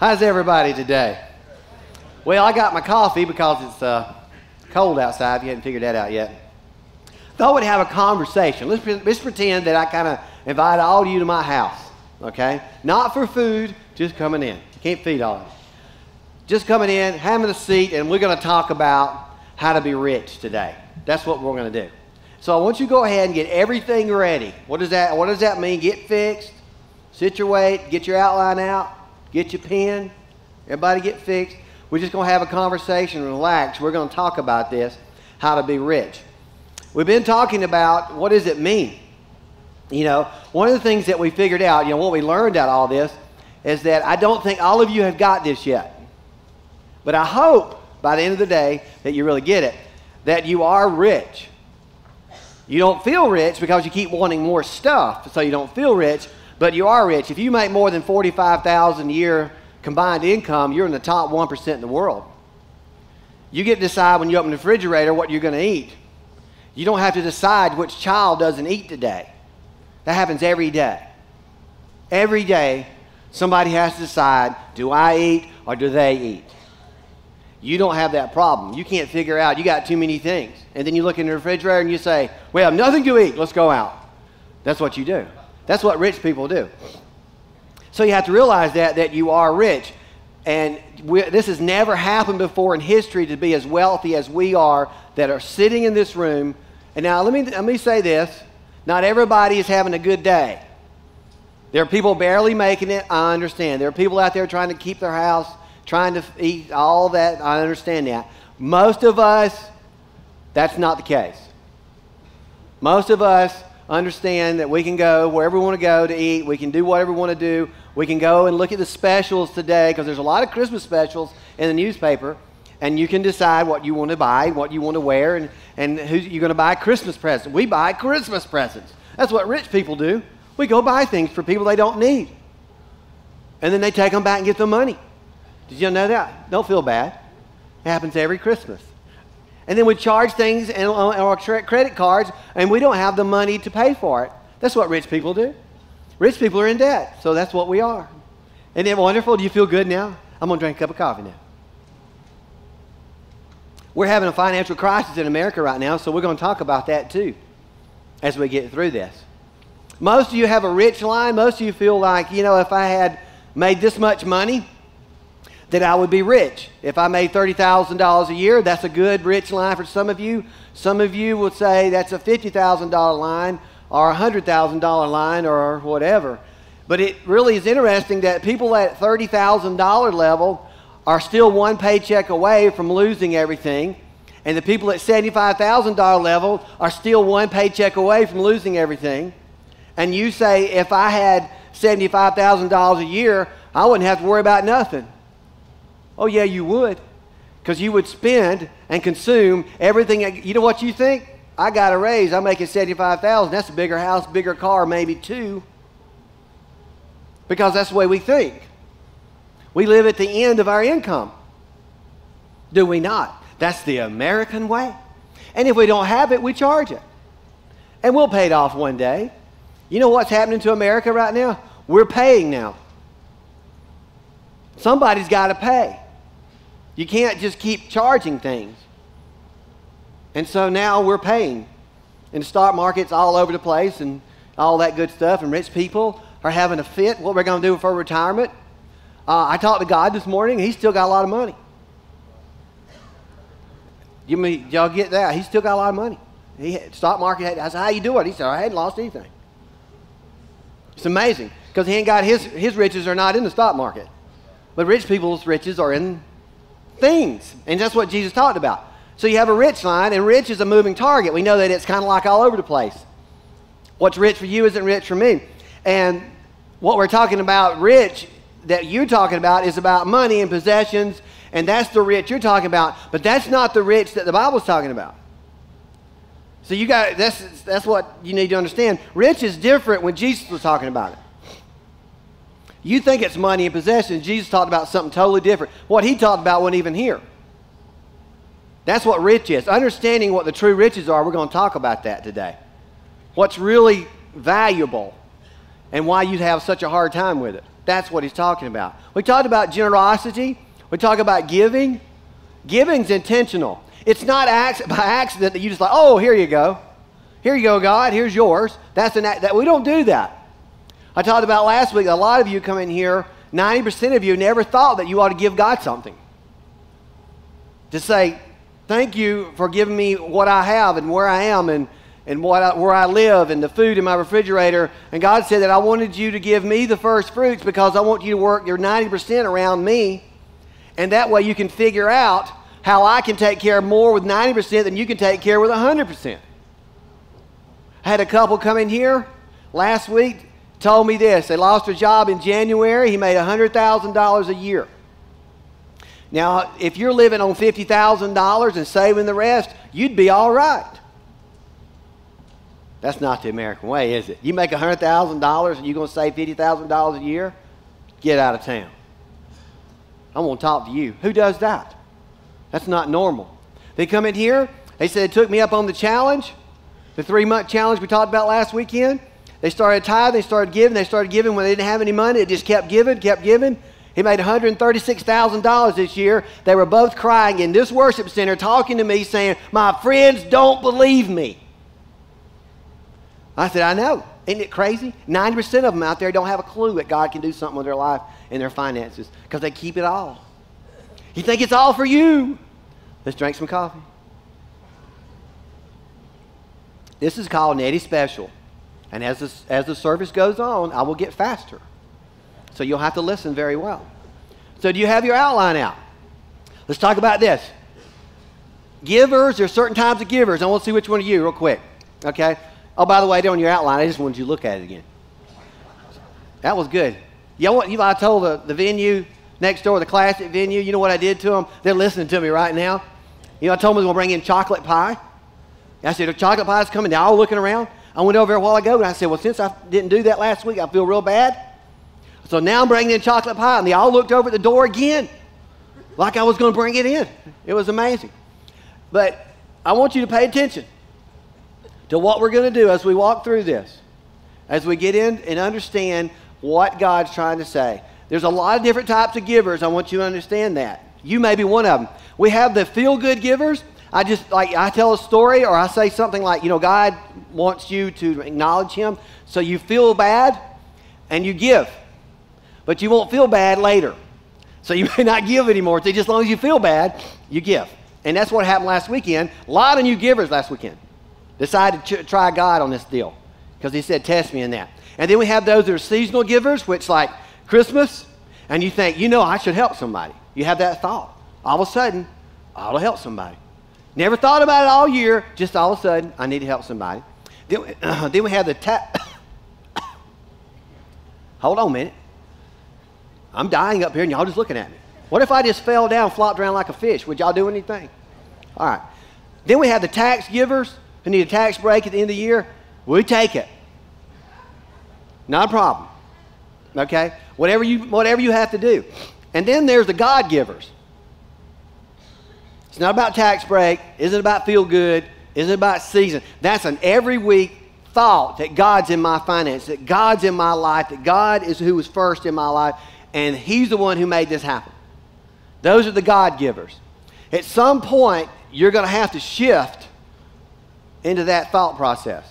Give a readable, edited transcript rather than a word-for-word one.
How's everybody today? Well, I got my coffee because it's cold outside, if you hadn't figured that out yet. Thought we'd have a conversation. Let's pretend that I kind of invite all of you to my house, okay? Not for food, just coming in. You can't feed all of you. Just coming in, having a seat, and we're going to talk about how to be rich today. That's what we're going to do. So I want you to go ahead and get everything ready. What does that mean? Get fixed, situate, get your outline out, get your pen. Everybody get fixed. We're just going to have a conversation, relax. We're going to talk about this, how to be rich. We've been talking about what does it mean. You know, one of the things that we figured out, what we learned out of all this is that I don't think all of you have got this yet. But I hope by the end of the day that you really get it, that you are rich. You don't feel rich because you keep wanting more stuff, so you don't feel rich, but you are rich. If you make more than $45,000 a year combined income, you're in the top 1% in the world. You get to decide when you open the refrigerator what you're going to eat. You don't have to decide which child doesn't eat today. That happens every day. Every day, somebody has to decide, do I eat or do they eat? You don't have that problem. You can't figure out, you got too many things. And then you look in the refrigerator and you say, we have nothing to eat, let's go out. That's what you do. That's what rich people do. So you have to realize that you are rich. And this has never happened before in history to be as wealthy as we are that are sitting in this room. And now let me say this. Not everybody is having a good day. There are people barely making it, I understand. There are people out there trying to keep their house, trying to eat, all that, I understand that. Most of us, that's not the case. Most of us understand that we can go wherever we want to go to eat. We can do whatever we want to do. We can go and look at the specials today because there's a lot of Christmas specials in the newspaper, and you can decide what you want to buy, what you want to wear, and who you're going to buy Christmas presents. We buy Christmas presents. That's what rich people do. We go buy things for people they don't need, and then they take them back and get the money. Did you know that? Don't feel bad. It happens every Christmas. And then we charge things on our credit cards, and we don't have the money to pay for it. That's what rich people do. Rich people are in debt, so that's what we are. Isn't it wonderful? Do you feel good now? I'm going to drink a cup of coffee now. We're having a financial crisis in America right now, so we're going to talk about that too as we get through this. Most of you have a rich line. Most of you feel like, if I had made this much money, that I would be rich. If I made $30,000 a year, that's a good rich line for some of you. Some of you would say that's a $50,000 line or a $100,000 line or whatever. But it really is interesting that people at $30,000 level are still one paycheck away from losing everything. And the people at $75,000 level are still one paycheck away from losing everything. And you say, if I had $75,000 a year, I wouldn't have to worry about nothing. Oh, yeah, you would, because you would spend and consume everything. You know what you think? I got a raise. I'm making $75,000. That's a bigger house, bigger car, maybe two, because that's the way we think. We live at the end of our income, do we not? That's the American way. And if we don't have it, we charge it, and we'll pay it off one day. You know what's happening to America right now? We're paying now. Somebody's got to pay. You can't just keep charging things. And so now we're paying. And the stock market's all over the place and all that good stuff. And rich people are having a fit. What we're going to do for retirement. I talked to God this morning. He's still got a lot of money. Y'all get that? He's still got a lot of money. Stock market, I said, how you doing? He said, I hadn't lost anything. It's amazing. Because he ain't got his riches are not in the stock market. But rich people's riches are in things. And that's what Jesus talked about. So you have a rich line, and rich is a moving target. We know that it's kind of like all over the place. What's rich for you isn't rich for me. And what we're talking about rich that you're talking about is about money and possessions, and that's the rich you're talking about. But that's not the rich that the Bible's talking about. So that's what you need to understand. Rich is different when Jesus was talking about it. You think it's money and possessions. Jesus talked about something totally different. What he talked about wasn't even here. That's what rich is. Understanding what the true riches are, we're going to talk about that today. What's really valuable and why you have such a hard time with it. That's what he's talking about. We talked about generosity. We talk about giving. Giving's intentional. It's not by accident that you just like, oh, here you go. Here you go, God. Here's yours. That we don't do that. I talked about last week, a lot of you come in here, 90% of you never thought that you ought to give God something. To say, thank you for giving me what I have and where I am and where I live and the food in my refrigerator. And God said that I wanted you to give me the first fruits because I want you to work your 90% around me. And that way you can figure out how I can take care more with 90% than you can take care with 100%. I had a couple come in here last week, told me this. They lost their job in January. He made $100,000 a year. Now, if you're living on $50,000 and saving the rest, you'd be all right. That's not the American way, is it? You make $100,000 and you're going to save $50,000 a year? Get out of town. I want to talk to you. Who does that? That's not normal. They come in here. They said they took me up on the challenge, the 3-month challenge we talked about last weekend. They started tithing. They started giving. They started giving when they didn't have any money. It just kept giving, kept giving. He made $136,000 this year. They were both crying in this worship center talking to me saying, my friends don't believe me. I said, I know. Isn't it crazy? 90% of them out there don't have a clue that God can do something with their life and their finances because they keep it all. You think it's all for you. Let's drink some coffee. This is called an Eddie Special. And as the service goes on, I will get faster. So you'll have to listen very well. So do you have your outline out? Let's talk about this. Givers, there's certain types of givers. I want to see which one of you real quick. Okay? Oh, by the way, on your outline, I just wanted you to look at it again. That was good. I told the venue next door, the classic venue, you know what I did to them? They're listening to me right now. You know, I told them I was going to bring in chocolate pie. I said, the chocolate pie is coming. They're all looking around. I went over there a while ago, and I said, well, since I didn't do that last week, I feel real bad. So now I'm bringing in chocolate pie, and they all looked over at the door again like I was going to bring it in. It was amazing. But I want you to pay attention to what we're going to do as we walk through this, as we get in and understand what God's trying to say. There's a lot of different types of givers. I want you to understand that. You may be one of them. We have the feel-good givers. I tell a story or I say something like, God wants you to acknowledge him, so you feel bad and you give. But you won't feel bad later. So you may not give anymore. So just as long as you feel bad, you give. And that's what happened last weekend. A lot of new givers last weekend decided to try God on this deal because he said, test me in that. And then we have those that are seasonal givers, which like Christmas, and you think, I should help somebody. You have that thought. All of a sudden, I ought to help somebody. Never thought about it all year, just all of a sudden, I need to help somebody. Then we have the hold on a minute. I'm dying up here and y'all just looking at me. What if I just fell down, flopped around like a fish? Would y'all do anything? All right. Then we have the tax givers who need a tax break at the end of the year. We take it. Not a problem. Okay? Whatever you have to do. And then there's the God givers. It's not about tax break. Isn't about feel good. Isn't about season. That's an every week thought that God's in my finance, that God's in my life, that God is who is first in my life, and he's the one who made this happen. Those are the God givers. At some point, you're going to have to shift into that thought process.